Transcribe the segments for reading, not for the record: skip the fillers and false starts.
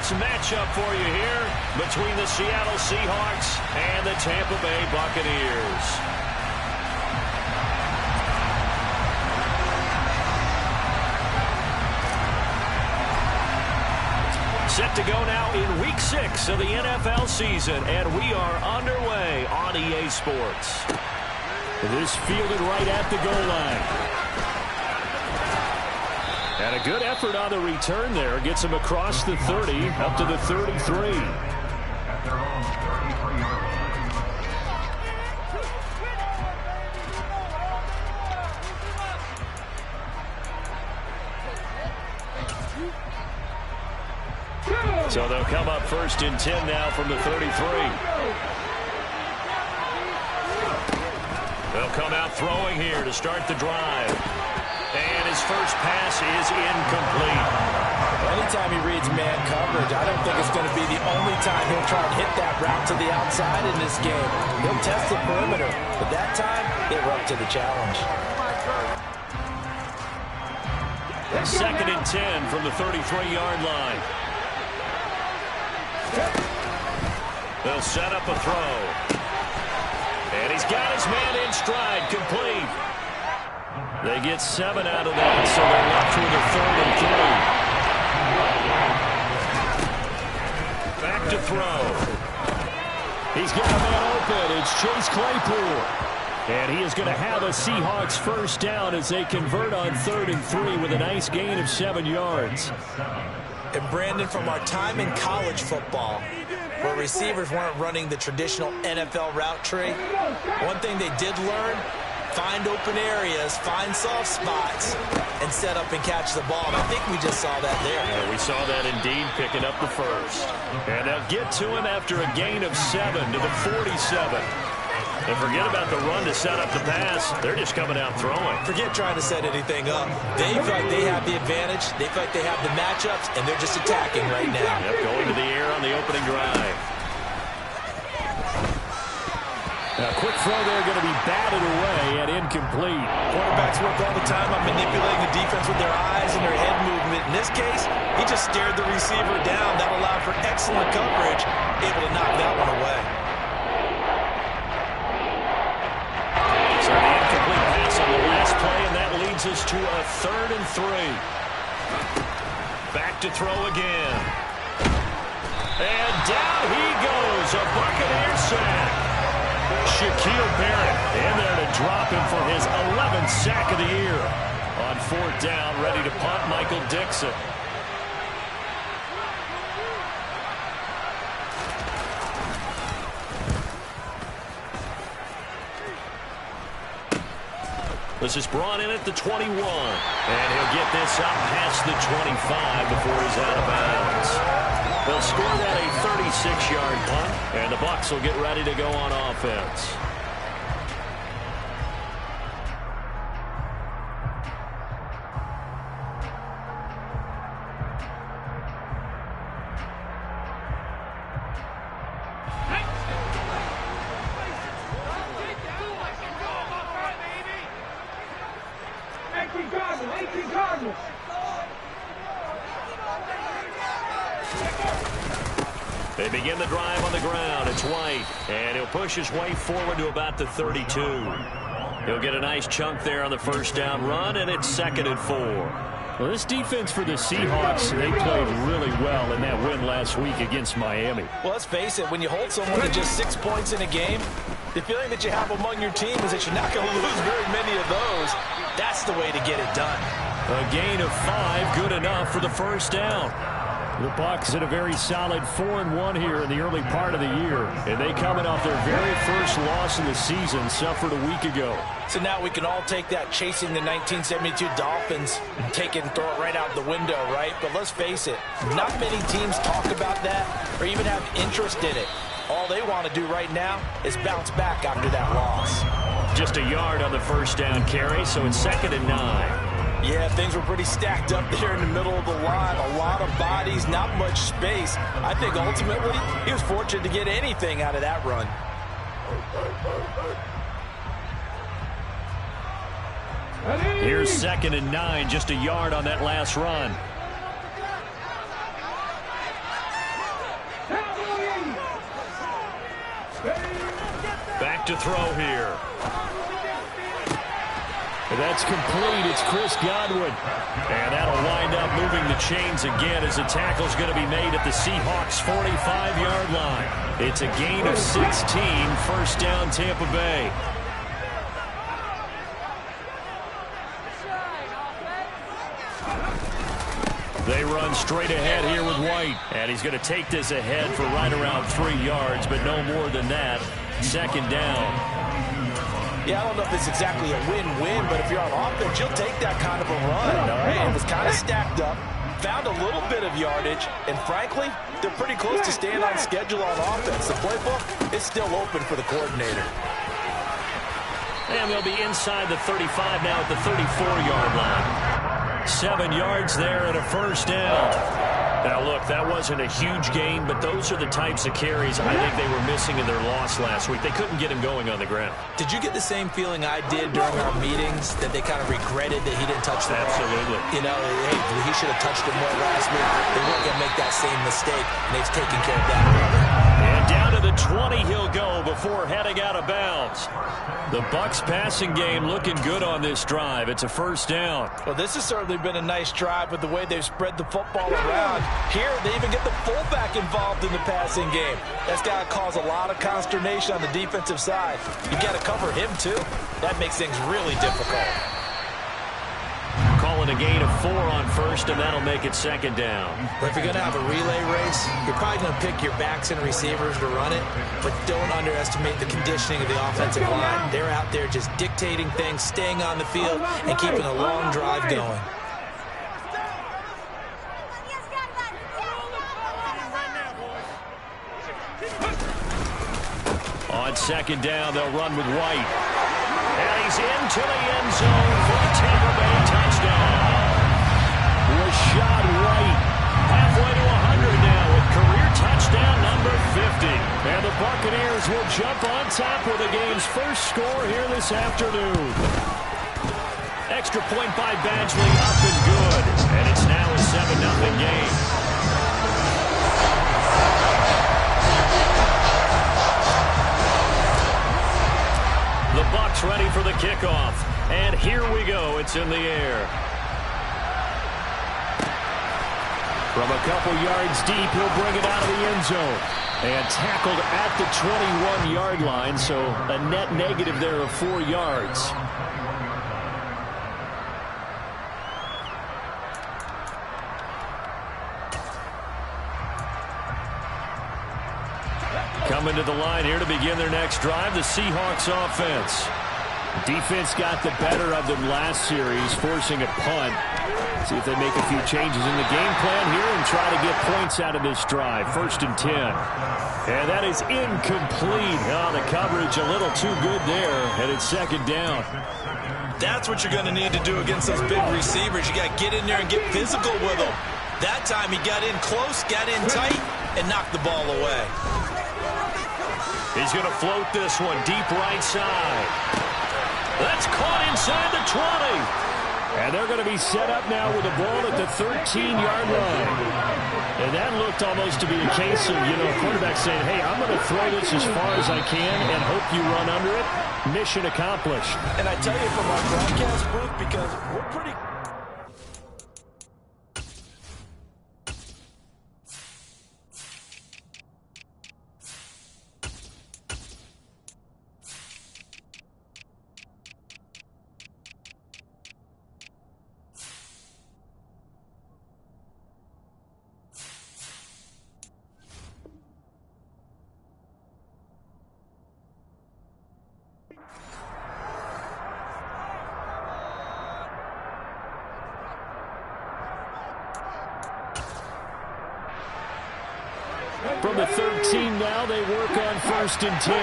this matchup for you here between the Seattle Seahawks and the Tampa Bay Buccaneers. Set to go now in Week 6 of the NFL season, and we are underway on EA Sports. This fielded right at the goal line. And a good effort on the return there. Gets him across the 30, up to the 33. So they'll come up 1st and 10 now from the 33. They'll come out throwing here to start the drive. And his first pass is incomplete. Anytime he reads man coverage, I don't think it's going to be the only time he'll try and hit that route to the outside in this game. He'll test the perimeter, but that time, they were up to the challenge. 2nd and 10 from the 33-yard line. They'll set up a throw. And he's got his man in stride, complete. They get 7 out of that, so they're left with a 3rd and 3. Back to throw. He's got a man open. It's Chase Claypool. And he is going to have a Seahawks first down as they convert on 3rd and 3 with a nice gain of 7 yards. And Brandon, from our time in college football, where receivers weren't running the traditional NFL route tree, one thing they did learn: find open areas, find soft spots, and set up and catch the ball. And I think we just saw that there. Yeah, we saw that indeed, picking up the first. And they'll get to him after a gain of 7 to the 47. And forget about the run to set up the pass. They're just coming out throwing. Forget trying to set anything up. They feel like they have the advantage. They feel like they have the matchups, and they're just attacking right now. Yep, going to the air on the opening drive. A quick throw there, going to be batted away and incomplete. Quarterbacks work all the time on manipulating the defense with their eyes and their head movement. In this case, he just stared the receiver down. That allowed for excellent coverage, able to knock that one away. So the incomplete pass on the last play, and that leads us to a 3rd and 3. Back to throw again. And down he goes, a Buccaneer sack. Shaquille Barrett in there to drop him for his 11th sack of the year. On 4th down, ready to punt, Michael Dixon. This is brought in at the 21. And he'll get this up past the 25 before he's out of bounds. They'll score that a 36-yard punt, and the Bucs will get ready to go on offense. They begin the drive on the ground. It's White, and he'll push his way forward to about the 32. He'll get a nice chunk there on the first down run, and it's 2nd and 4. Well, this defense for the Seahawks, they played really well in that win last week against Miami. Well, let's face it, when you hold someone to just 6 points in a game, the feeling that you have among your team is that you're not going to lose very many of those. That's the way to get it done. A gain of 5, good enough for the first down. The Bucs had a very solid 4-1 here in the early part of the year, and they coming off their very first loss of the season, suffered a week ago. So now we can all take that chasing the 1972 Dolphins and take it and throw it right out the window, right? But let's face it, not many teams talk about that or even have interest in it. All they want to do right now is bounce back after that loss. Just a yard on the first down carry, so it's 2nd and 9. Yeah, things were pretty stacked up there in the middle of the line. A lot of bodies, not much space. I think ultimately he was fortunate to get anything out of that run. Here's 2nd and 9, just a yard on that last run. to throw here. That's complete. It's Chris Godwin. And that'll wind up moving the chains again as the tackle's going to be made at the Seahawks' 45-yard line. It's a gain of 16, first down Tampa Bay. They run straight ahead here with White. And he's going to take this ahead for right around 3 yards, but no more than that. Second down. Yeah, I don't know if it's exactly a win-win, but if you're on offense, you'll take that kind of a run, all right? It was kind of stacked up, found a little bit of yardage, and frankly, they're pretty close to staying on schedule on offense. The playbook is still open for the coordinator. And they'll be inside the 35 now at the 34-yard line. 7 yards there and a first down. Now, look, that wasn't a huge gain, but those are the types of carries I think they were missing in their loss last week. They couldn't get him going on the ground. Did you get the same feeling I did during our meetings, that they kind of regretted that he didn't touch the ball? Absolutely. You know, hey, he should have touched it more last week. They weren't going to make that same mistake, and they've taken care of that. And down to the 20 he'll go before heading out of bounds. The Bucs passing game looking good on this drive. It's a first down. Well, this has certainly been a nice drive with the way they've spread the football around. Here, they even get the fullback involved in the passing game. That's got to cause a lot of consternation on the defensive side. You got to cover him, too. That makes things really difficult. Calling a gain of 4 on first, and that'll make it second down. But if you're going to have a relay race, you're probably going to pick your backs and receivers to run it, but don't underestimate the conditioning of the offensive line. They're out there just dictating things, staying on the field, and keeping a long drive going. On second down, they'll run with White. And he's into the end zone for a Tampa Bay touchdown. Rashad White, halfway to 100 now with career touchdown number 50. And the Buccaneers will jump on top with the game's first score here this afternoon. Extra point by Badgley, up and good. And it's now a 7-0 game. The Bucs ready for the kickoff. And here we go. It's in the air. From a couple yards deep, he'll bring it out of the end zone. And tackled at the 21-yard line, so a net negative there of 4 yards. Coming to the line here to begin their next drive, the Seahawks offense. Defense got the better of them last series, forcing a punt. See if they make a few changes in the game plan here and try to get points out of this drive. 1st and 10. And that is incomplete. Oh, the coverage a little too good there, and it's second down. That's what you're going to need to do against those big receivers. You got to get in there and get physical with them. That time he got in close, got in tight, and knocked the ball away. He's going to float this one deep right side. That's caught inside the 20. And they're going to be set up now with the ball at the 13-yard line. And that looked almost to be a case of, quarterback saying, hey, I'm going to throw this as far as I can and hope you run under it. Mission accomplished. And I tell you from our broadcast booth, because we're pretty... From the 13 now, they work on 1st and 10.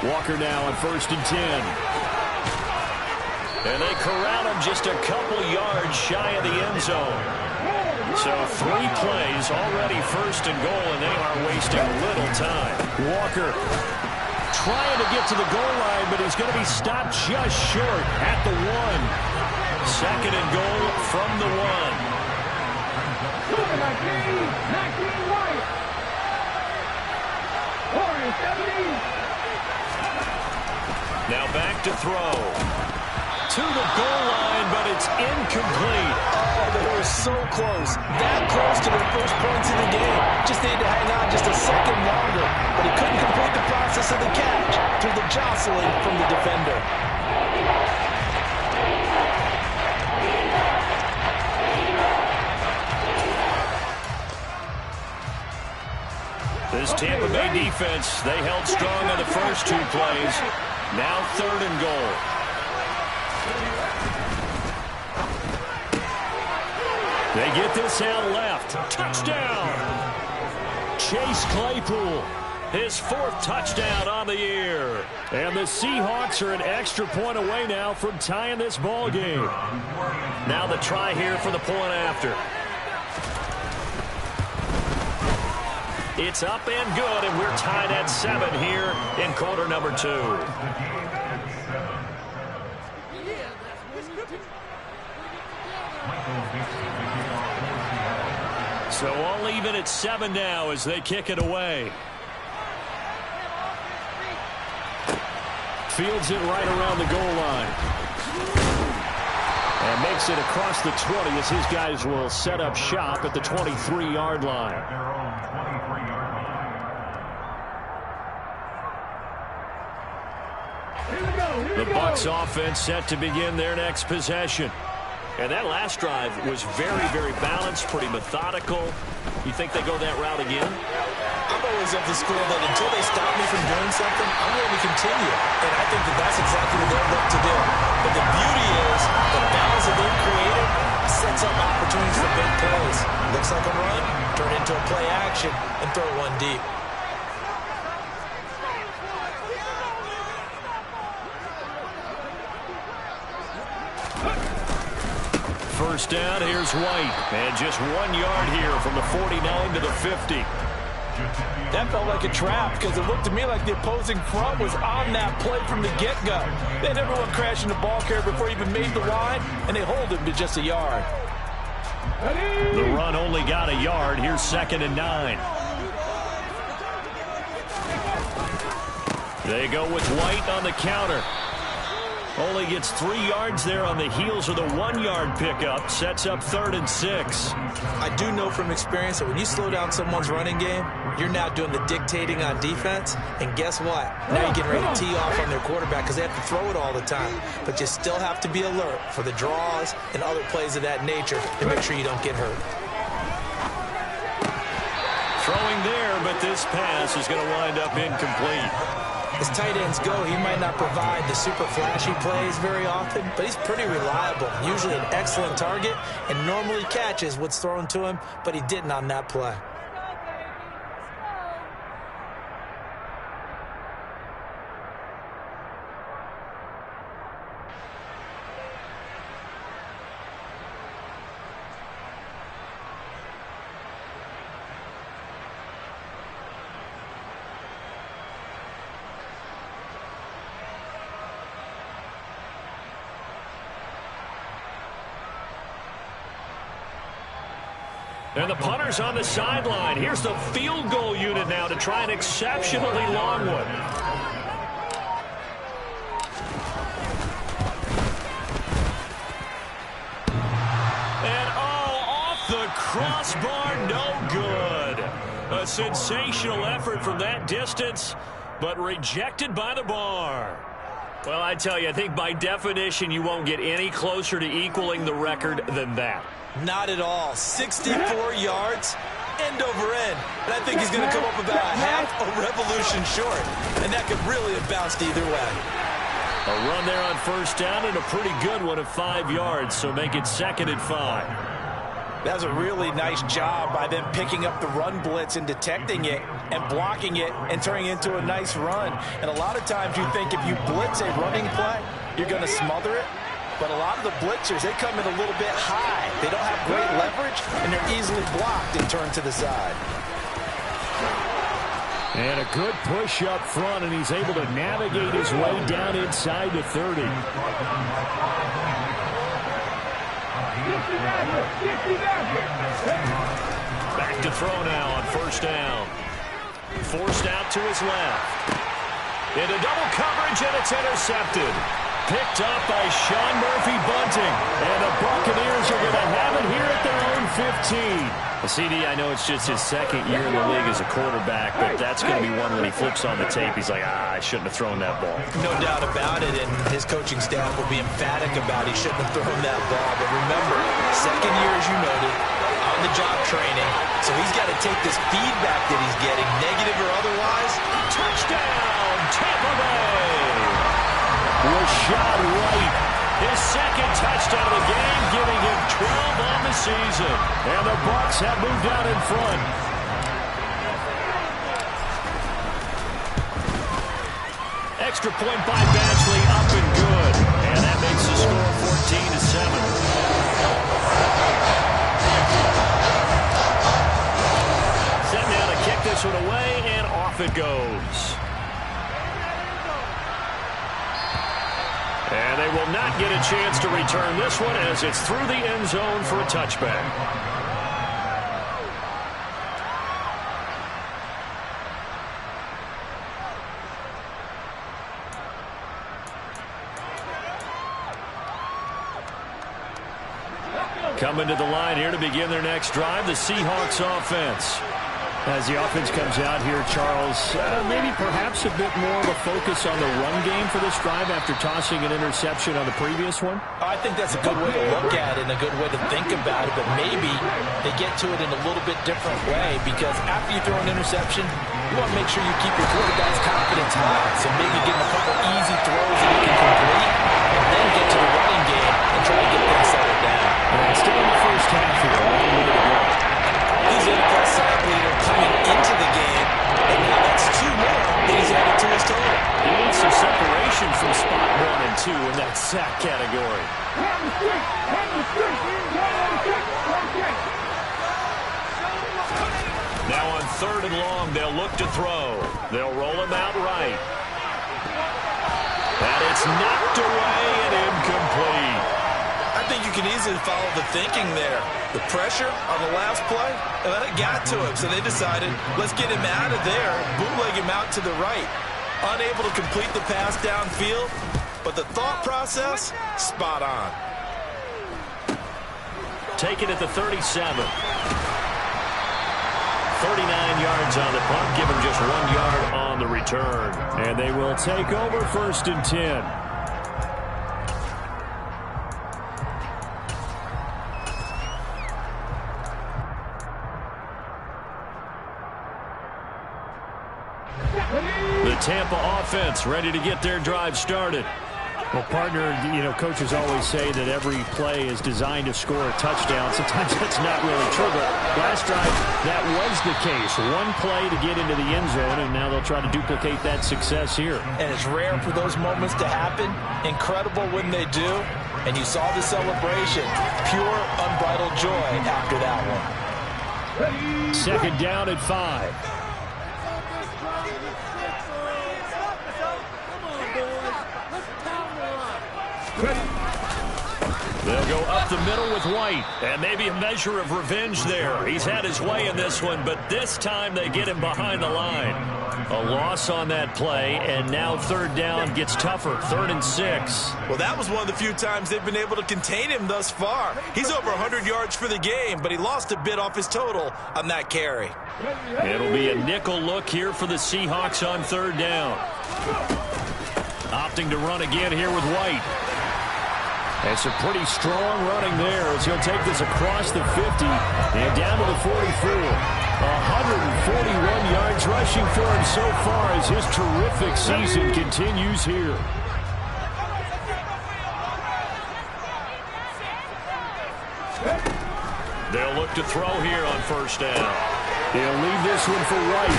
Walker now on 1st and 10. And they corral him just a couple yards shy of the end zone. So 3 plays, already 1st and goal, and they are wasting little time. Walker trying to get to the goal line, but he's going to be stopped just short at the 1. 2nd and goal from the 1. Now back to throw. To the goal line, but it's incomplete. Oh, they were so close. That close to their first points in the game. Just needed to hang on just a second longer. But he couldn't complete the process of the catch through the jostling from the defender. This Tampa Bay defense, they held strong on the first two plays. Now 3rd and goal. They get this out left. Touchdown! Chase Claypool, his 4th touchdown on the year. And the Seahawks are an extra point away now from tying this ball game. Now the try here for the point after. It's up and good, and we're tied at 7 here in quarter number 2. So all even at 7 now as they kick it away. Fields it right around the goal line. And makes it across the 20 as his guys will set up shop at the 23-yard line. The Bucs offense set to begin their next possession. And that last drive was very, very balanced, pretty methodical. You think they go that route again? I'm always of the school that until they stop me from doing something, I'm going to continue. And I think that that's exactly what they'll look to do. But the beauty is the balance that they've created sets up opportunities for big plays. Looks like a run, turn into a play action, and throw one deep. First down, here's White. And just 1 yard here from the 49 to the 50. That felt like a trap because it looked to me like the opposing front was on that play from the get-go. They had everyone crashing the ball carrier before he even made the line, and they hold him to just a yard. The run only got a yard. Here's 2nd and 9. They go with White on the counter. Only gets 3 yards there on the heels of the 1 yard pickup. Sets up 3rd and 6. I do know from experience that when you slow down someone's running game, you're now doing the dictating on defense. And guess what? Now you're getting ready to tee off on their quarterback because they have to throw it all the time. But you still have to be alert for the draws and other plays of that nature to make sure you don't get hurt. Throwing there, but this pass is going to wind up incomplete. As tight ends go, he might not provide the super flashy plays very often, but he's pretty reliable. Usually an excellent target and normally catches what's thrown to him, but he didn't on that play. And the punter's on the sideline. Here's the field goal unit now to try an exceptionally long one. And off the crossbar, no good. A sensational effort from that distance, but rejected by the bar. Well, I tell you, I think by definition you won't get any closer to equaling the record than that. Not at all. 64 yards, end over end. And I think he's going to come up about a half a revolution short. And that could really have bounced either way. A run there on first down and a pretty good one of 5 yards, so make it 2nd and 5. That was a really nice job by them picking up the run blitz and detecting it and blocking it and turning it into a nice run. And a lot of times you think if you blitz a running play, you're going to smother it. But a lot of the blitzers, they come in a little bit high. They don't have great leverage, and they're easily blocked and turned to the side. And a good push up front, and he's able to navigate his way down inside the 30. Back to throw now on first down. Forced out to his left. Into double coverage, and it's intercepted. Picked up by Sean Murphy-Bunting. And the Buccaneers are going to have it here at their own 15. Well, CD, I know it's just his second year in the league as a quarterback, but that's going to be one when he flips on the tape. He's like, I shouldn't have thrown that ball. No doubt about it, and his coaching staff will be emphatic about he shouldn't have thrown that ball. But remember, second year, as you noted, on-the-job training, so he's got to take this feedback that he's getting, negative or otherwise. Touchdown, Tampa Bay! Rashad White. His second touchdown of the game, giving him 12 on the season. And the Bucs have moved out in front. Extra point by Badgley, up and good. And that makes the score 14-7. Set now to kick this one away, and off it goes. And they will not get a chance to return this one as it's through the end zone for a touchback. Coming to the line here to begin their next drive, the Seahawks offense. As the offense comes out here, Charles, maybe perhaps a bit more of a focus on the run game for this drive after tossing an interception on the previous one? I think that's a good way to look at it and a good way to think about it, but maybe they get to it in a little bit different way because after you throw an interception, you want to make sure you keep your quarterback's confidence high. So maybe give him a couple easy throws that he can complete and then get to the running game and try to get things settled down. And still in the first half here, a long way to go. He's an NFL leader coming into the game, and now that's 2 more that he's added to his total. He needs some separation from spot 1 and 2 in that sack category. Now on 3rd and long, they'll look to throw. They'll roll him out right. And it's knocked away and incomplete. I think you can easily follow the thinking there. The pressure on the last play, and then it got to him. So they decided, let's get him out of there, bootleg him out to the right. Unable to complete the pass downfield, but the thought process, spot on. Take it at the 37. 39 yards on the punt, give him just 1 yard on the return. And they will take over 1st and 10. The Tampa offense ready to get their drive started. Well, partner, coaches always say that every play is designed to score a touchdown. Sometimes that's not really true, but last drive, that was the case. 1 play to get into the end zone, and now they'll try to duplicate that success here. And it's rare for those moments to happen. Incredible when they do. And you saw the celebration. Pure, unbridled joy after that one. 2nd down at 5. They'll go up the middle with White, and maybe a measure of revenge there. He's had his way in this one, but this time they get him behind the line. A loss on that play, and now 3rd down gets tougher, 3rd and 6. Well, that was one of the few times they've been able to contain him thus far. He's over 100 yards for the game, but he lost a bit off his total on that carry. It'll be a nickel look here for the Seahawks on 3rd down. Opting to run again here with White. And some pretty strong running there as he'll take this across the 50 and down to the 44. 141 yards rushing for him so far as his terrific season continues here. They'll look to throw here on 1st down. He'll leave this one for White.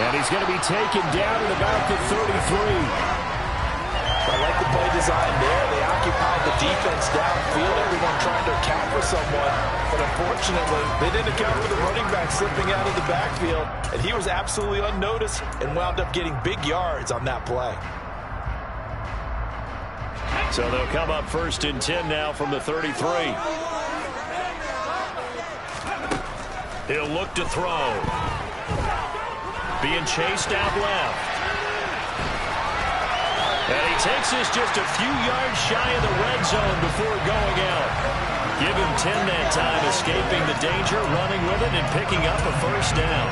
And he's going to be taken down at about the 33. I like the play design there. They occupied the defense downfield, everyone trying to account for someone. But unfortunately, they didn't account for the running back slipping out of the backfield. And he was absolutely unnoticed and wound up getting big yards on that play. So they'll come up 1st and 10 now from the 33. He'll look to throw. being chased out left. And he takes us just a few yards shy of the red zone before going out. Give him 10 that time, escaping the danger, running with it, and picking up a first down.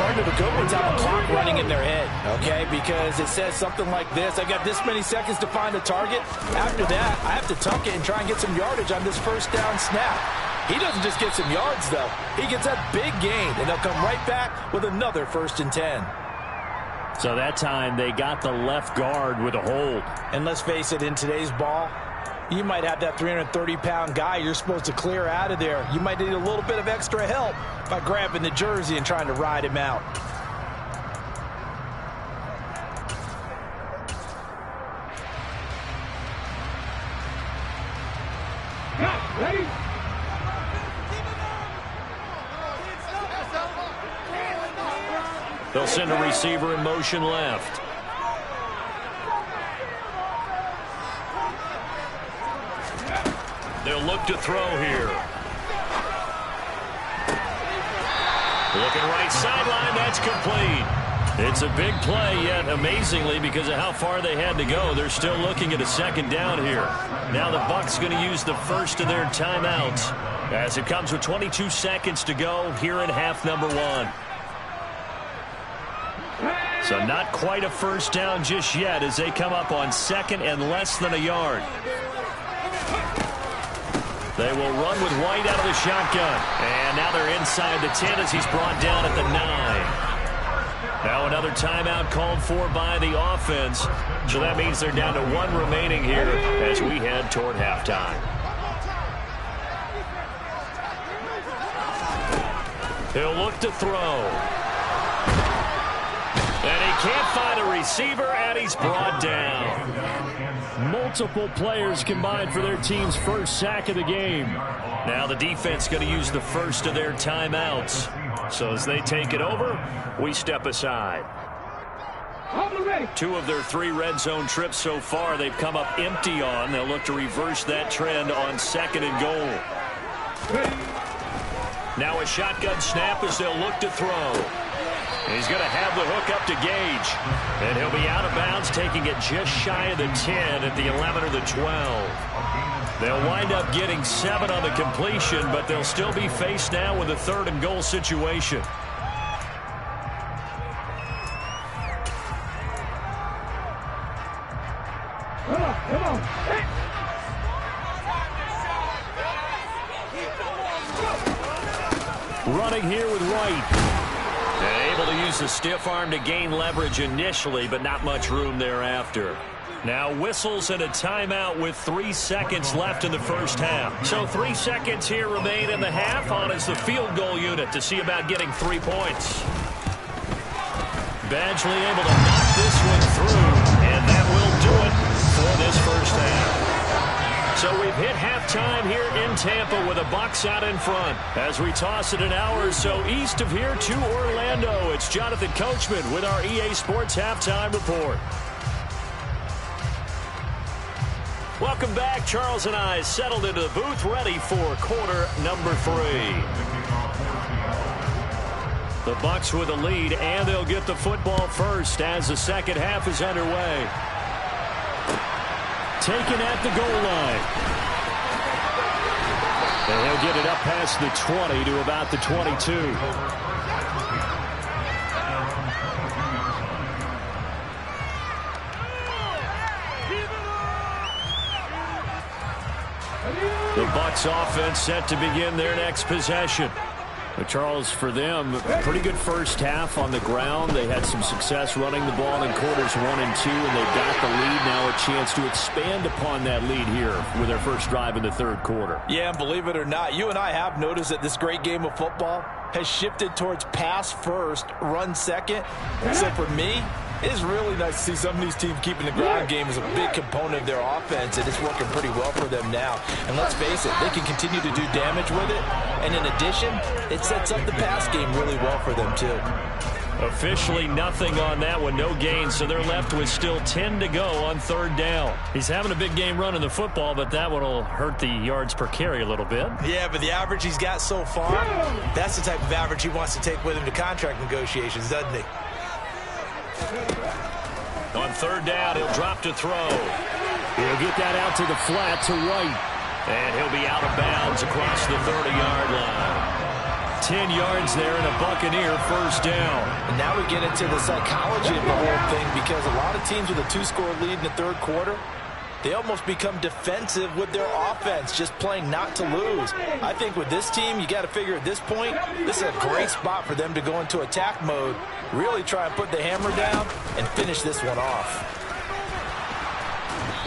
Part of the good ones have a clock running in their head, okay? Because it says something like this: I got this many seconds to find a target. After that, I have to tuck it and try and get some yardage on this first down snap. He doesn't just get some yards, though. He gets that big gain, and they'll come right back with another 1st and 10. So that time they got the left guard with a hold. And let's face it, in today's ball, you might have that 330-pound guy you're supposed to clear out of there. You might need a little bit of extra help by grabbing the jersey and trying to ride him out. Ready? They'll send a receiver in motion left. They'll look to throw here. Looking right sideline, that's complete. It's a big play, yet amazingly, because of how far they had to go, they're still looking at a 2nd down here. Now the Bucs going to use the first of their timeouts as it comes with 22 seconds to go here in half number 1. So not quite a first down just yet as they come up on 2nd and less than a yard. They will run with White out of the shotgun. And now they're inside the 10 as he's brought down at the 9. Now another timeout called for by the offense. So that means they're down to 1 remaining here as we head toward halftime. He'll look to throw. And he can't find a receiver, and he's brought down. Multiple players combined for their team's first sack of the game. Now the defense going to use the first of their timeouts. So as they take it over, we step aside. 2 of their 3 red zone trips so far they've come up empty on. They'll look to reverse that trend on 2nd and goal. Now a shotgun snap as they'll look to throw. He's going to have the hook up to Gage. And he'll be out of bounds, taking it just shy of the 10 at the 11 or the 12. They'll wind up getting 7 on the completion, but they'll still be faced now with a 3rd and goal situation. Come on. Hey. Running here with White. Able to use the stiff arm to gain leverage initially, but not much room thereafter. Now whistles and a timeout with 3 seconds left in the first half. So 3 seconds here remain in the half. On is the field goal unit to see about getting 3 points. Badgley able to knock this one through, and that will do it for this first half. So we've hit halftime here in Tampa with the Bucs out in front. As we toss it an hour or so east of here to Orlando, it's Jonathan Coachman with our EA Sports Halftime Report. Welcome back. Charles and I settled into the booth, ready for quarter number 3. The Bucs with a lead, and they'll get the football first as the second half is underway. Taken at the goal line. And he'll get it up past the 20 to about the 22. The Bucs offense set to begin their next possession. But Charles, for them, pretty good first half on the ground. They had some success running the ball in quarters 1 and 2, and they've got the lead now, a chance to expand upon that lead here with their first drive in the 3rd quarter. Yeah, and believe it or not, you and I have noticed that this great game of football has shifted towards pass first, run second. So for me, it is really nice to see some of these teams keeping the ground game as a big component of their offense, and it's working pretty well for them now. And let's face it, they can continue to do damage with it, and in addition, it sets up the pass game really well for them too. Officially nothing on that one, no gain, so they're left with still 10 to go on 3rd down. He's having a big game running the football, but that one will hurt the yards per carry a little bit. Yeah, but the average he's got so far, that's the type of average he wants to take with him to contract negotiations, doesn't he? On third down, he'll drop to throw. He'll get that out to the flat to White. And he'll be out of bounds across the 30-yard line. 10 yards there and a Buccaneer first down. And now we get into the psychology of the whole thing, because a lot of teams with a 2-score lead in the third quarter, they almost become defensive with their offense, just playing not to lose. I think with this team, you got to figure at this point, this is a great spot for them to go into attack mode, really try and put the hammer down and finish this one off.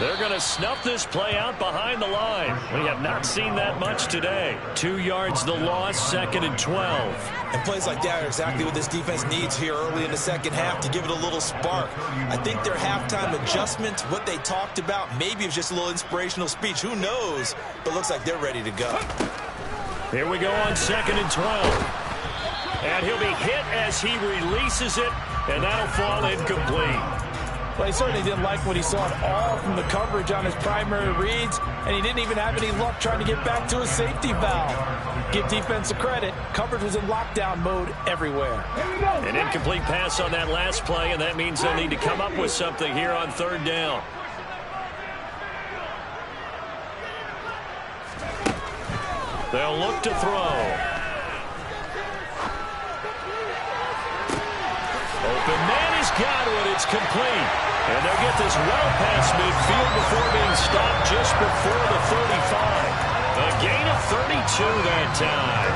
They're going to snuff this play out behind the line. We have not seen that much today. 2 yards the loss, 2nd and 12. And plays like that are exactly what this defense needs here early in the second half to give it a little spark. I think their halftime adjustment, what they talked about, maybe it was just a little inspirational speech. Who knows? But looks like they're ready to go. Here we go on 2nd and 12. And he'll be hit as he releases it, and that'll fall incomplete. Well, he certainly didn't like what he saw at all from the coverage on his primary reads, and he didn't even have any luck trying to get back to his safety valve. Give defense a credit. Coverage was in lockdown mode everywhere. An incomplete pass on that last play, and that means they'll need to come up with something here on third down. They'll look to throw. Open man has got it. It's complete. And they'll get this well past midfield before being stopped just before the 35. A gain of 32 that time.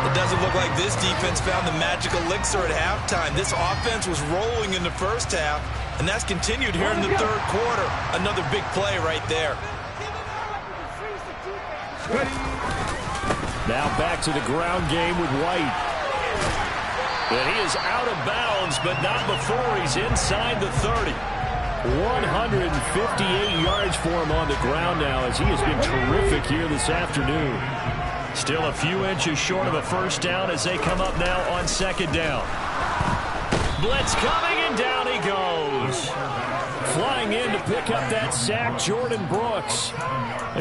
It doesn't look like this defense found the magic elixir at halftime. This offense was rolling in the first half, and that's continued here in the third quarter. Another big play right there. Now back to the ground game with White. But he is out of bounds, but not before he's inside the 30. 158 yards for him on the ground now, as he has been terrific here this afternoon. Still a few inches short of a first down as they come up now on second down. Blitz coming, and down he goes. Flying in to pick up that sack, Jordan Brooks.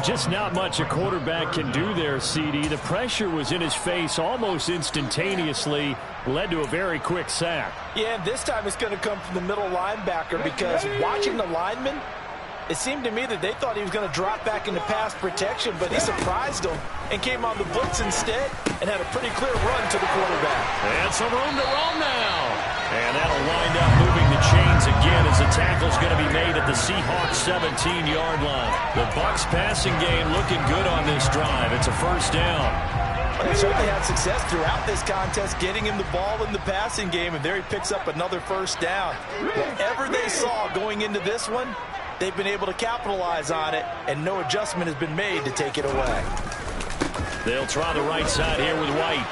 Just not much a quarterback can do there, CD. The pressure was in his face almost instantaneously, led to a very quick sack. Yeah, and this time it's going to come from the middle linebacker, because watching the lineman, it seemed to me that they thought he was going to drop back into pass protection, but he surprised them and came on the blitz instead and had a pretty clear run to the quarterback. And some room to roam now. And that'll wind up moving the chains again as the tackle's going to be made at the Seahawks 17-yard line. The Bucs passing game looking good on this drive. It's a first down. They certainly had success throughout this contest getting him the ball in the passing game, and there he picks up another first down. Whatever they saw going into this one, they've been able to capitalize on it, and no adjustment has been made to take it away. They'll try the right side here with White.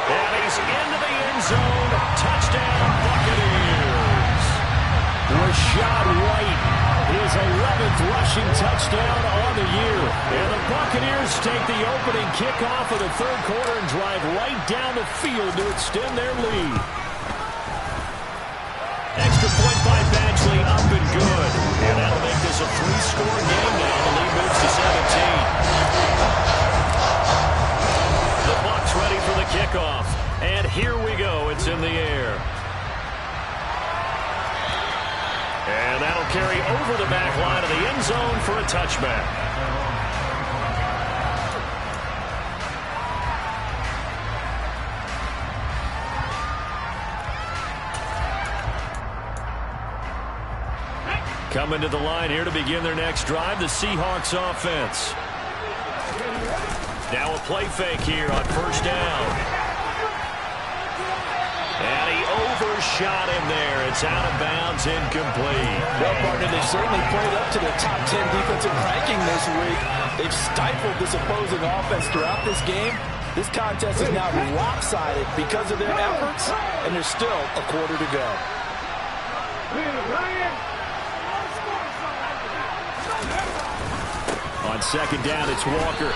And he's into the end zone. Touchdown, Buccaneers. Rachaad White, his 11th rushing touchdown on the year. And the Buccaneers take the opening kickoff of the third quarter and drive right down the field to extend their lead. Extra point by Badgley, up and good. And that'll make this a 3-score game now. The lead moves to 17. The Bucs ready for the kickoff. And here we go. It's in the air. And that'll carry over the back line of the end zone for a touchback. Coming to the line here to begin their next drive, the Seahawks offense. Now a play fake here on first down. And he overshot him there. It's out of bounds, incomplete. Well, partner, they've certainly played up to their top 10 defensive ranking this week. They've stifled this opposing offense throughout this game. This contest is now lopsided because of their efforts, and there's still a quarter to go. On second down, it's Walker.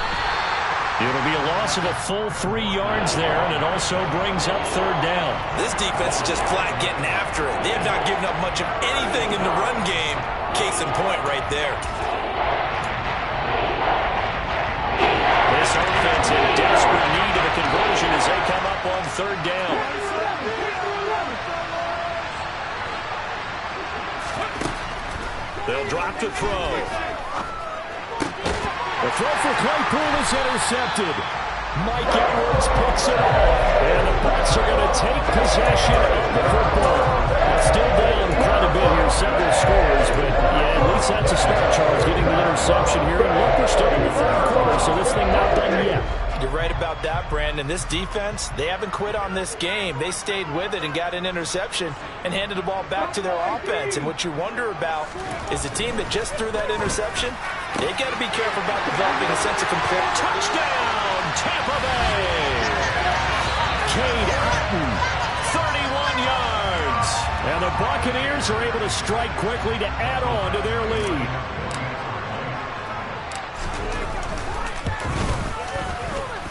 It'll be a loss of a full 3 yards there, and it also brings up third down. This defense is just flat getting after it. They have not given up much of anything in the run game. Case in point right there. This offense in desperate need of a conversion as they come up on third down. drop to throw. The throw for Claypool is intercepted. Mike Edwards picks it up. And the Bucs are going to take possession of the football. Still down quite a bit here, several scores, but yeah, at least that's a start, Charles, getting the interception here. And look, we're still in the third quarter, so this thing not done yet. You're right about that, Brandon. This defense, they haven't quit on this game. They stayed with it and got an interception and handed the ball back to their offense. And what you wonder about is the team that just threw that interception, they got to be careful about developing a sense of control. Touchdown, Tampa Bay! Cade Otton, 31 yards. And the Buccaneers are able to strike quickly to add on to their lead.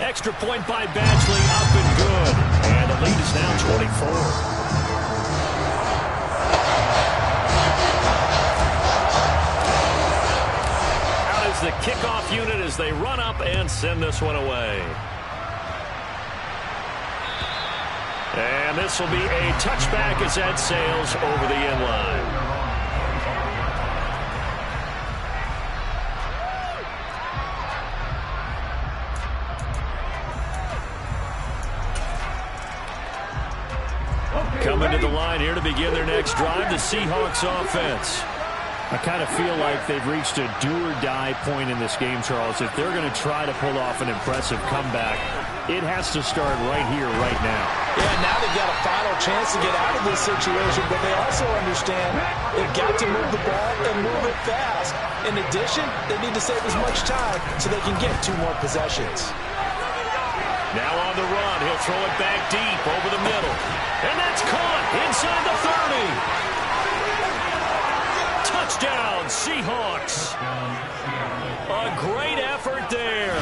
Extra point by Badgley, up and good. And the lead is now 24. Out is the kickoff unit as they run up and send this one away. And this will be a touchback as that sails over the end line. Coming to the line here to begin their next drive, the Seahawks offense. I kind of feel like they've reached a do-or-die point in this game, Charles. If they're going to try to pull off an impressive comeback, it has to start right here, right now. Yeah, now they've got a final chance to get out of this situation, but they also understand they've got to move the ball and move it fast. In addition, they need to save as much time so they can get 2 more possessions. Now on the run, he'll throw it back deep over the middle. And that's caught inside the 30. Touchdown, Seahawks. A great effort there.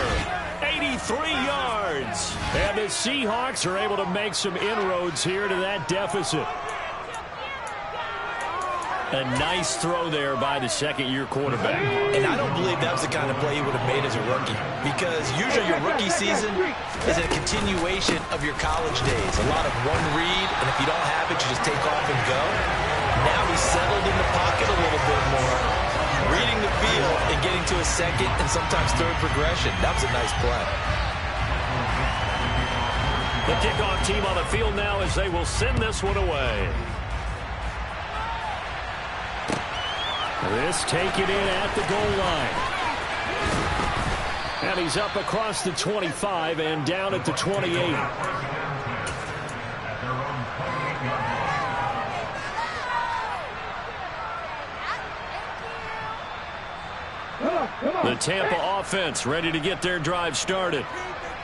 83 yards. And the Seahawks are able to make some inroads here to that deficit. A nice throw there by the second-year quarterback. And I don't believe that was the kind of play he would have made as a rookie, because usually your rookie season is a continuation of your college days. A lot of one read, and if you don't have it, you just take off and go. Now he's settled in the pocket a little bit more, reading the field and getting to a second and sometimes third progression. That was a nice play. The kickoff team on the field now as they will send this one away. This taken in at the goal line. And he's up across the 25 and down at the 28. The Tampa offense ready to get their drive started.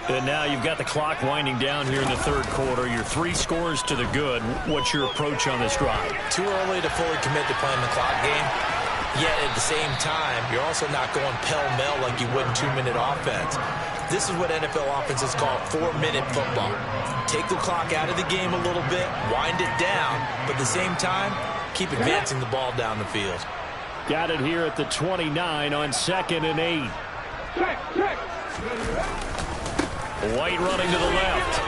And now you've got the clock winding down here in the third quarter. You're 3 scores to the good. What's your approach on this drive? Too early to fully commit to playing the clock game. Yet at the same time, you're also not going pell-mell like you would in 2-minute offense. This is what NFL offenses call 4-minute football. Take the clock out of the game a little bit, wind it down, but at the same time, keep advancing the ball down the field. Got it here at the 29 on 2nd and 8. White running to the left.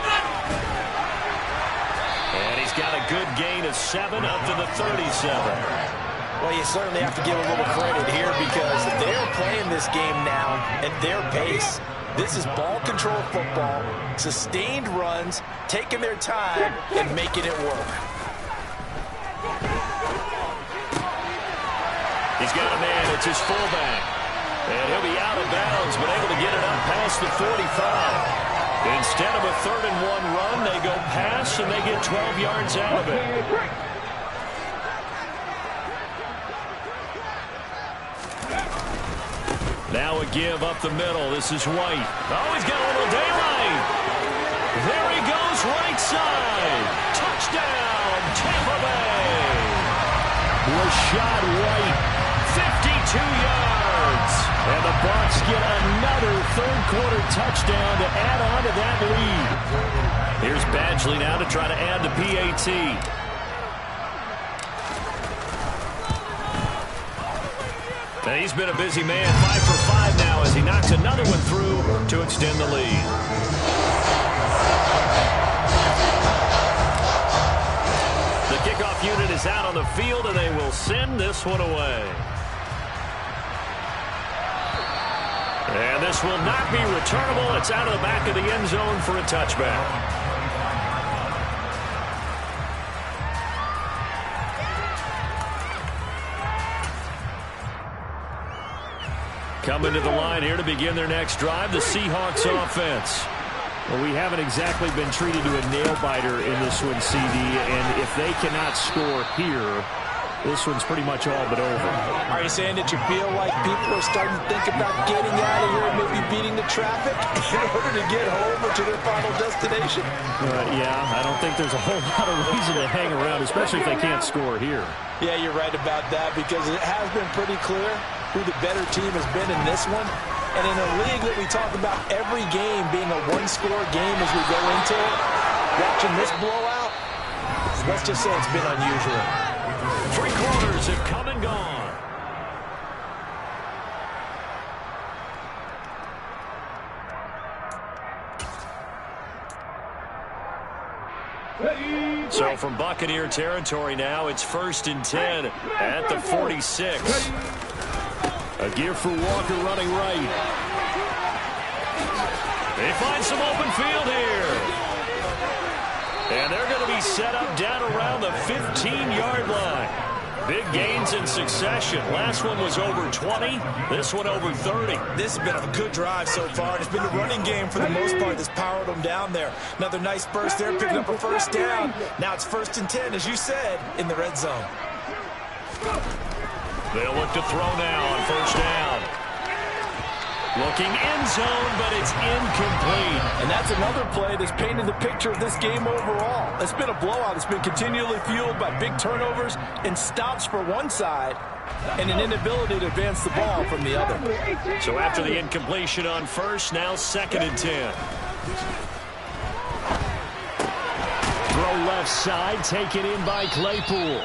And he's got a good gain of 7 up to the 37. Well, you certainly have to give a little credit here because they're playing this game now at their pace. This is ball control football, sustained runs, taking their time, and making it work. He's got a man. It's his fullback. And he'll be out of bounds, but able to get it up past the 45. Instead of a 3rd and 1 run, they go pass, and they get 12 yards out of it. Now a give up the middle. This is White. Oh, he's got a little daylight. There he goes, right side. Touchdown, Tampa Bay. Rachaad White, 52 yards. and the Bucs get another third-quarter touchdown to add on to that lead. Here's Badgley now to try to add the PAT. He's been a busy man, 5 for 5 now as he knocks another one through to extend the lead. The kickoff unit is out on the field, and they will send this one away. And this will not be returnable. It's out of the back of the end zone for a touchback. Coming to the line here to begin their next drive, the Seahawks offense. Well, we haven't exactly been treated to a nail-biter in this one, CD, and if they cannot score here, this one's pretty much all but over. Are you saying that you feel like people are starting to think about getting out of here and maybe beating the traffic in order to get home or to their final destination? Yeah, I don't think there's a whole lot of reason to hang around, especially if they can't score here. Yeah, you're right about that because it has been pretty clear who the better team has been in this one. And in a league that we talk about every game being a one-score game as we go into it, watching this blowout, let's just say it's been unusual. 3 quarters have come and gone. So from Buccaneer territory now, it's 1st and 10 at the 46. A give for Walker running right. They find some open field here. And they're going to be set up down around the 15-yard line. Big gains in succession. Last one was over 20. This one over 30. This has been a good drive so far. It's been the running game for the most part that's powered them down there. Another nice burst there, picking up a first down. Now it's 1st and 10, as you said, in the red zone. They'll look to throw now on 1st down. Looking end zone, but it's incomplete. And that's another play that's painted the picture of this game overall. It's been a blowout. It's been continually fueled by big turnovers and stops for one side and an inability to advance the ball from the other. So after the incompletion on 1st, now 2nd and 10. Throw left side, taken in by Claypool.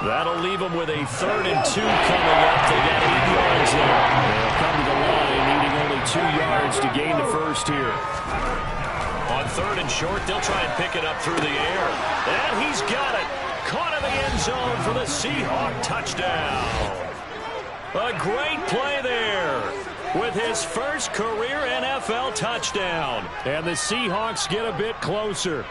That'll leave them with a 3rd and 2 coming up. They got 8 yards there. They'll come to the line, needing only 2 yards to gain the first here. On 3rd and short, they'll try and pick it up through the air. And he's got it. Caught in the end zone for the Seahawk touchdown. A great play there with his first career NFL touchdown. And the Seahawks get a bit closer.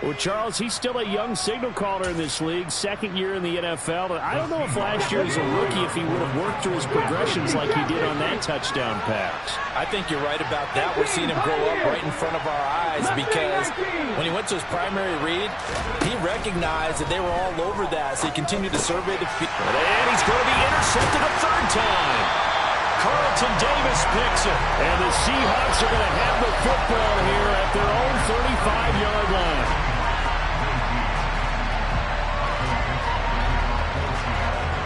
Well, Charles, he's still a young signal caller in this league, 2nd year in the NFL. I don't know if last year as a rookie, if he would have worked through his progressions like he did on that touchdown pass. I think you're right about that. We're seeing him grow up right in front of our eyes because when he went to his primary read, he recognized that they were all over that, so he continued to survey the field. And he's going to be intercepted a 3rd time. Carlton Davis picks it. And the Seahawks are going to have the football here at their own 35-yard line.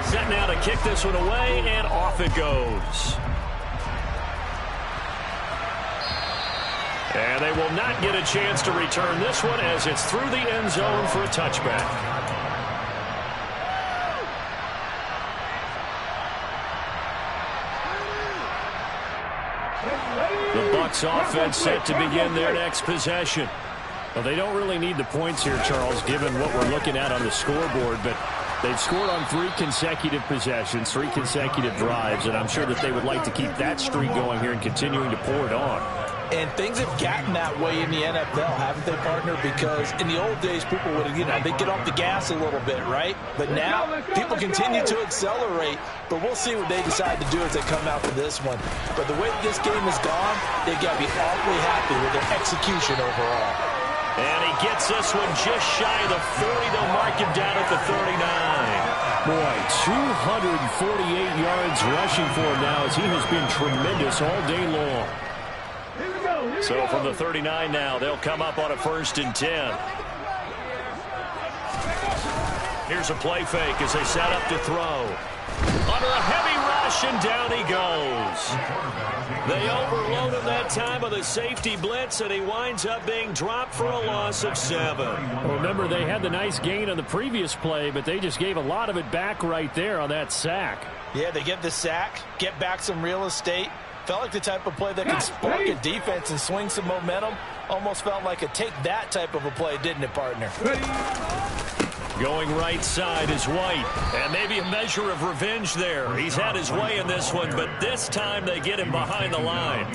Set now to kick this one away, and off it goes. And they will not get a chance to return this one as it's through the end zone for a touchback. The Bucs offense set to begin their next possession. Well, they don't really need the points here, Charles, given what we're looking at on the scoreboard, but they've scored on 3 consecutive possessions, 3 consecutive drives, and I'm sure that they would like to keep that streak going here and continuing to pour it on. And things have gotten that way in the NFL, haven't they, partner? Because in the old days, people would, they'd get off the gas a little bit, right? But now, people continue to accelerate. But we'll see what they decide to do as they come out for this one. But the way this game has gone, they've got to be awfully happy with their execution overall. And he gets this one just shy of the 40. They'll mark him down at the 39. Boy, 248 yards rushing for him now as he has been tremendous all day long. So from the 39 now, they'll come up on a 1st and 10. Here's a play fake as they set up to throw. Under a heavy rush, and down he goes. They overload him that time with a safety blitz, and he winds up being dropped for a loss of 7. Well, remember, they had the nice gain on the previous play, but they just gave a lot of it back right there on that sack. Yeah, they get the sack, get back some real estate. Felt like the type of play that could spark a defense and swing some momentum. Almost felt like a take that type of a play, didn't it, partner? Going right side is White. And maybe a measure of revenge there. He's had his way in this one, but this time they get him behind the line.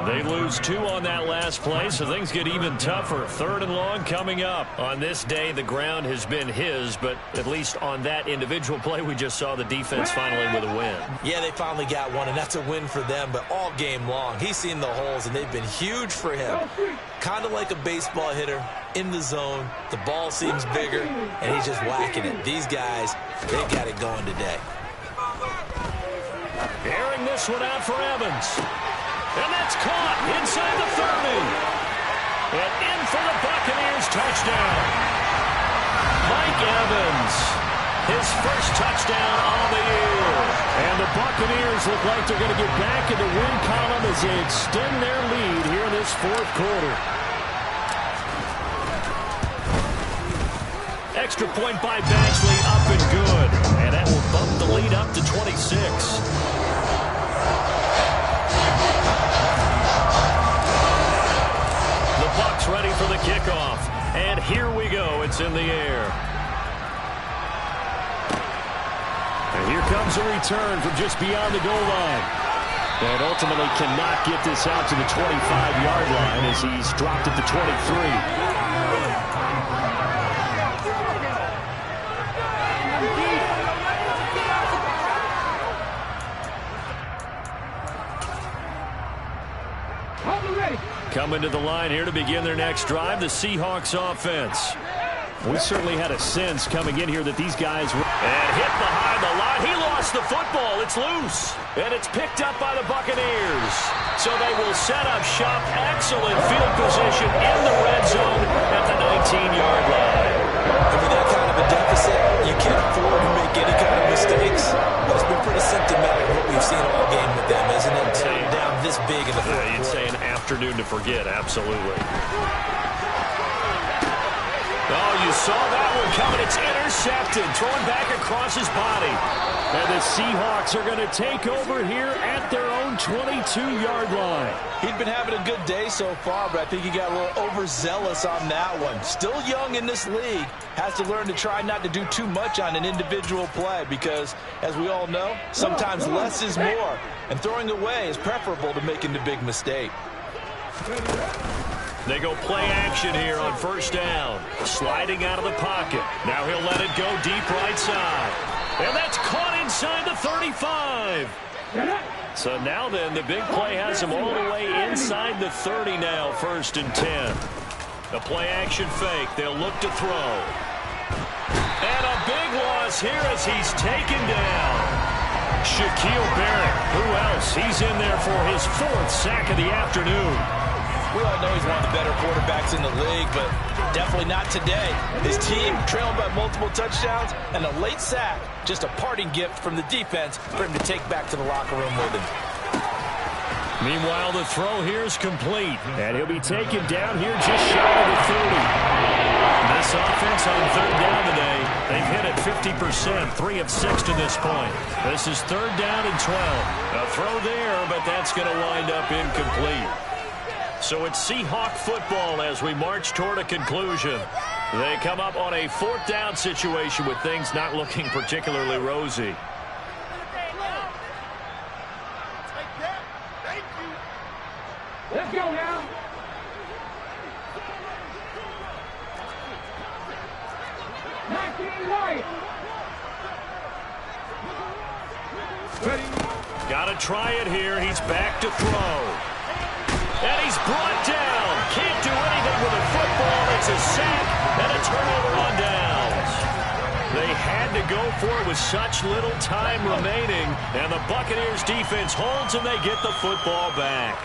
They lose 2 on that last play, so things get even tougher. 3rd and long coming up. On this day, the ground has been his, but at least on that individual play, we just saw the defense finally with a win. Yeah, they finally got one, and that's a win for them, but all game long, he's seen the holes, and they've been huge for him. Kind of like a baseball hitter in the zone. The ball seems bigger, and he's just whacking it. These guys, they've got it going today. Airing this one out for Evans. And that's caught inside the 30. And in for the Buccaneers touchdown. Mike Evans, his first touchdown on the year. And the Buccaneers look like they're going to get back in the win column as they extend their lead here in this 4th quarter. Extra point by Baxley, up and good. And that will bump the lead up to 26. The Bucs ready for the kickoff. And here we go. It's in the air. And here comes a return from just beyond the goal line. And ultimately cannot get this out to the 25-yard line as he's dropped at the 23. Coming to the line here to begin their next drive, the Seahawks offense. We certainly had a sense coming in here that these guys were... And hit behind the line. He lost the football. It's loose. And it's picked up by the Buccaneers. So they will set up shop. Excellent field position in the red zone at the 19-yard line. And with that kind of a deficit, you can't afford to make any kind of mistakes. But it's been pretty symptomatic of what we've seen all game with them, isn't it? Down this big in the fourth quarter. You'd say an afternoon to forget, absolutely. Oh, you saw that one coming. It's intercepted. Throwing back across his body. And the Seahawks are going to take over here at their own 22-yard line. He'd been having a good day so far, but I think he got a little overzealous on that one. Still young in this league. Has to learn to try not to do too much on an individual play because, as we all know, sometimes less is more. And throwing away is preferable to making the big mistake. They go play action here on first down. Sliding out of the pocket. Now he'll let it go deep right side. And that's caught inside the 35. So now then, the big play has him all the way inside the 30 now, 1st and 10. The play action fake. They'll look to throw. And a big loss here as he's taken down. Shaquille Barrett. Who else? He's in there for his 4th sack of the afternoon. We all know he's one of the better quarterbacks in the league, but definitely not today. His team trailed by multiple touchdowns, and a late sack, just a parting gift from the defense for him to take back to the locker room with him. Meanwhile, the throw here is complete. And he'll be taken down here just shy of the 30. This offense on 3rd down today, they've hit it 50%, 3 of 6 to this point. This is 3rd down and 12. A throw there, but that's going to wind up incomplete. So it's Seahawk football as we march toward a conclusion. They come up on a 4th down situation with things not looking particularly rosy. Let's go now. Got to try it here. He's back to throw. And he's brought down. Can't do anything with a football. It's a sack and a turnover on downs. They had to go for it with such little time remaining. And the Buccaneers defense holds and they get the football back.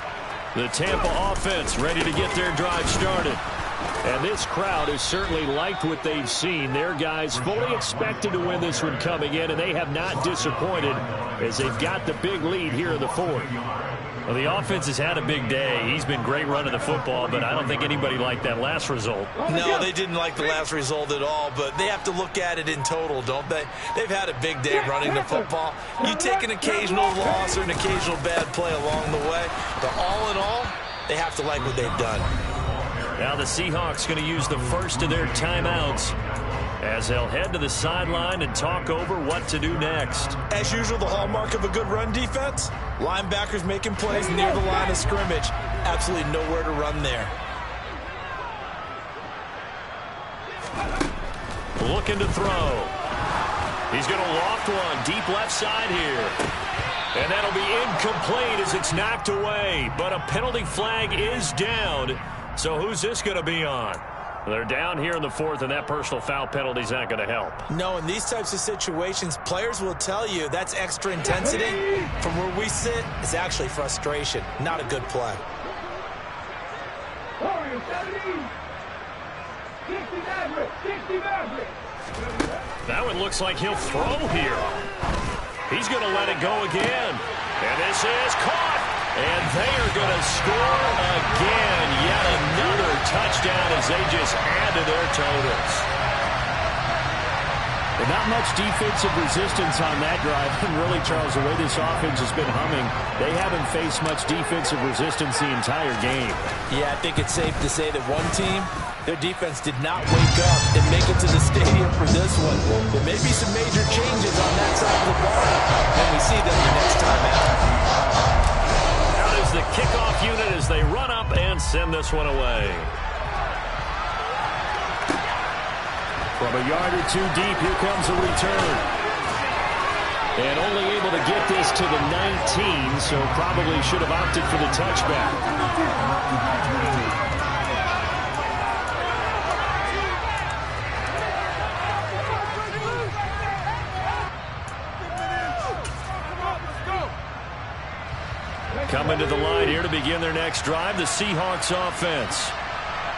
The Tampa offense ready to get their drive started. And this crowd has certainly liked what they've seen. Their guys fully expected to win this one coming in, and they have not disappointed as they've got the big lead here in the 4th. Well, the offense has had a big day. He's been great running the football, but I don't think anybody liked that last result. No, they didn't like the last result at all, but they have to look at it in total, don't they? They've had a big day running the football. You take an occasional loss or an occasional bad play along the way, but all in all, they have to like what they've done. Now the Seahawks going to use the first of their timeouts. as they'll head to the sideline and talk over what to do next. As usual, the hallmark of a good run defense, linebackers making plays near the line of scrimmage. Absolutely nowhere to run there. Looking to throw. He's going to loft one deep left side here. And that'll be incomplete as it's knocked away. But a penalty flag is down. So who's this going to be on? They're down here in the fourth, and that personal foul penalty is not going to help. No, in these types of situations, players will tell you that's extra intensity. From where we sit, it's actually frustration. Not a good play. That one looks like he'll throw here. He's going to let it go again. And this is caught. And they are going to score again. Yet another touchdown as they just add to their totals. And not much defensive resistance on that drive. And really, Charles, the way this offense has been humming, they haven't faced much defensive resistance the entire game. Yeah, I think it's safe to say that one team, their defense did not wake up and make it to the stadium for this one. There may be some major changes on that side of the ball when we see them the next time out. Out is the kickoff unit as they run up and send this one away. From a yard or two deep, here comes a return. And only able to get this to the 19, so probably should have opted for the touchback. Coming to the line here to begin their next drive, the Seahawks offense.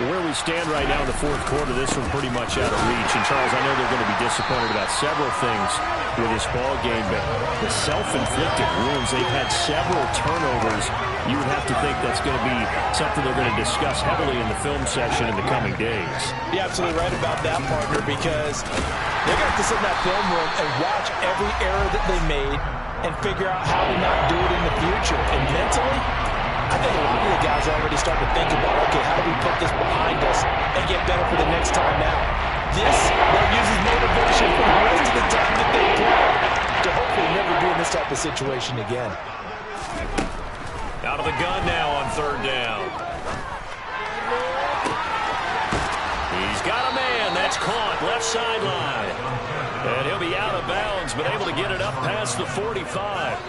Where we stand right now in the fourth quarter, this one pretty much out of reach. And, Charles, I know they're going to be disappointed about several things with this ball game, but the self-inflicted wounds, they've had several turnovers. You would have to think that's going to be something they're going to discuss heavily in the film session in the coming days. You're absolutely right about that, partner, because they're going to have to sit in that film room and watch every error that they made and figure out how to not do it in the future. And mentally, I think a lot of the guys are already starting to think about, okay, how do we put this behind us and get better for the next time out? This, they'll use as motivation for the rest of the time that they play to hopefully never be in this type of situation again. Out of the gun now on third down. He's got a man. That's caught left sideline. And he'll be out of bounds, but able to get it up past the 45.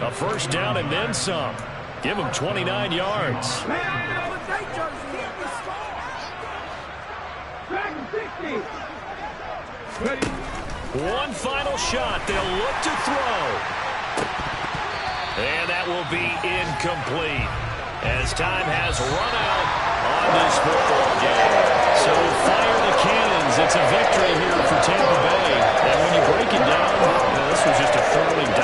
A first down and then some. Give him 29 yards. One final shot. They'll look to throw. And that will be incomplete as time has run out on this football game. So fire the cannons. It's a victory here